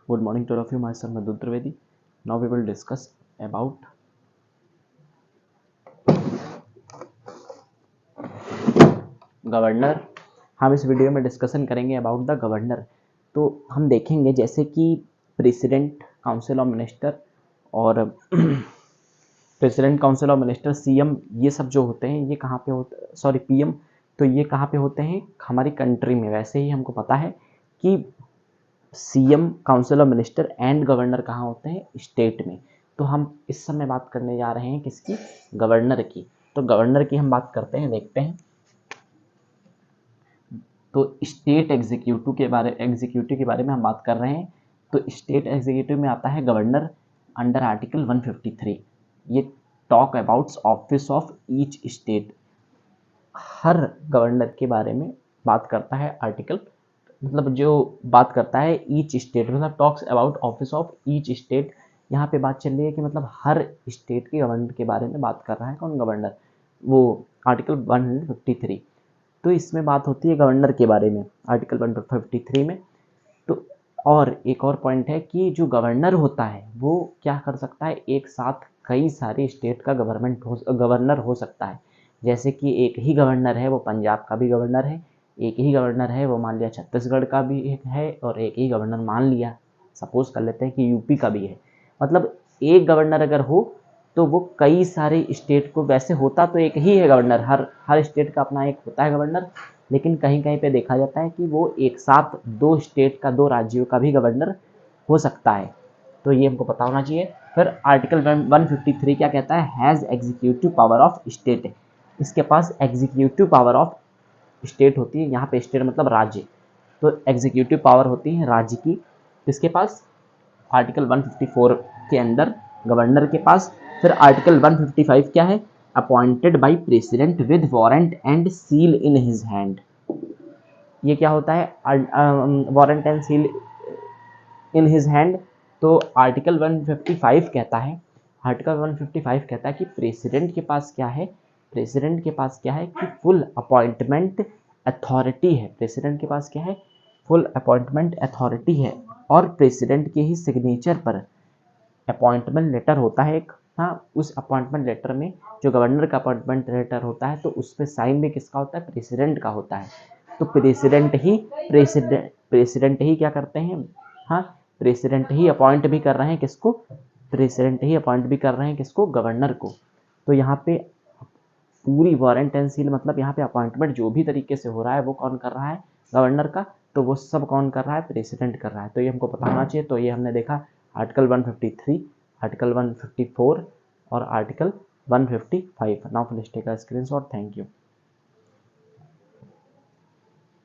Good morning to all of you. Myself Madhu Trivedi. Now we will discuss about governor. हम इस video में discussion करेंगे about the governor. तो हम देखेंगे जैसे कि प्रेसिडेंट, काउंसिल ऑफ मिनिस्टर और president, council of minister, CM, ये सब जो होते हैं ये कहाँ पे होते, सॉरी पीएम, तो ये कहाँ पे होते हैं हमारी कंट्री में। वैसे ही हमको पता है कि CM, council of minister and governor कहाँ होते हैं, स्टेट में। तो हम इस समय बात करने जा रहे हैं किसकी, गवर्नर की। तो गवर्नर की हम बात करते हैं, देखते हैं। तो स्टेट एग्जीक्यूटिव के बारे में हम बात कर रहे हैं। तो स्टेट एग्जीक्यूटिव में आता है गवर्नर अंडर आर्टिकल 153। ये talk about office of each state, her governor के बारे में बात करता है आर्टिकल, मतलब जो बात करता है ईच स्टेट, मतलब talks about office of each state. यहाँ पे बात चल रही है कि मतलब हर स्टेट के गवर्नर के बारे में बात कर रहा है कौन, गवर्नर, वो आर्टिकल 153। तो इसमें बात होती है गवर्नर के बारे में आर्टिकल 153 में। तो और एक और पॉइंट है कि जो गवर्नर होता है वो क्या कर सकता है, एक साथ कई सारे स्टेट का गवर्नर हो सकता है। जैसे कि एक ही गवर्नर है वो पंजाब का भी गवर्नर है, एक ही गवर्नर है वो मान लिया छत्तीसगढ़ का भी एक है, और एक ही गवर्नर मान लिया सपोज कर लेते हैं कि यूपी का भी है। मतलब एक गवर्नर अगर हो तो वो कई सारे स्टेट को, वैसे होता तो एक ही है गवर्नर, हर स्टेट का अपना एक होता है गवर्नर, लेकिन कहीं कहीं पे देखा जाता है कि वो एक साथ दो स्टेट का, दो राज्यों का भी गवर्नर हो सकता है। तो ये हमको पता होना चाहिए। फिर आर्टिकल 153 क्या कहता है, has executive power of state. इसके पास एग्जीक्यूटिव पावर ऑफ स्टेट होती है, यहाँ पे स्टेट मतलब राज्य। तो एग्जीक्यूटिव पावर होती है राज्य की, किसके पास, आर्टिकल 154 के अंदर गवर्नर के पास। फिर आर्टिकल 155 क्या है, appointed by president with warrant and seal in his hand. ये क्या होता है, warrant and seal in his hand. तो आर्टिकल 155 कहता है, आर्टिकल 155 कहता है कि प्रेसिडेंट के पास क्या है, प्रेसिडेंट के पास क्या है कि फुल अपॉइंटमेंट अथॉरिटी है। प्रेसिडेंट के पास क्या है, फुल अपॉइंटमेंट अथॉरिटी है। और प्रेसिडेंट के ही सिग्नेचर पर अपॉइंटमेंट लेटर होता है एक। हाँ, उस अपॉइंटमेंट लेटर में जो गवर्नर का अपॉइंटमेंट लेटर होता है तो उस पर साइन भी किसका होता है, प्रेसिडेंट का होता है। तो प्रेसिडेंट ही क्या करते हैं, हाँ, प्रेसिडेंट ही अपॉइंट भी कर रहे हैं किसको, प्रेसिडेंट ही अपॉइंट भी कर रहे हैं किसको, गवर्नर को। तो यहाँ पे पूरी वारंट एंड सील, मतलब यहाँ पे अपॉइंटमेंट जो भी तरीके से हो रहा है वो कौन कर रहा है, गवर्नर का। तो वो सब कौन कर रहा है, प्रेसिडेंट कर रहा है। तो ये हमको पता होना चाहिए। तो ये हमने देखा आर्टिकल 153, आर्टिकल 154 और article 155। Now please take a screenshot. Thank you.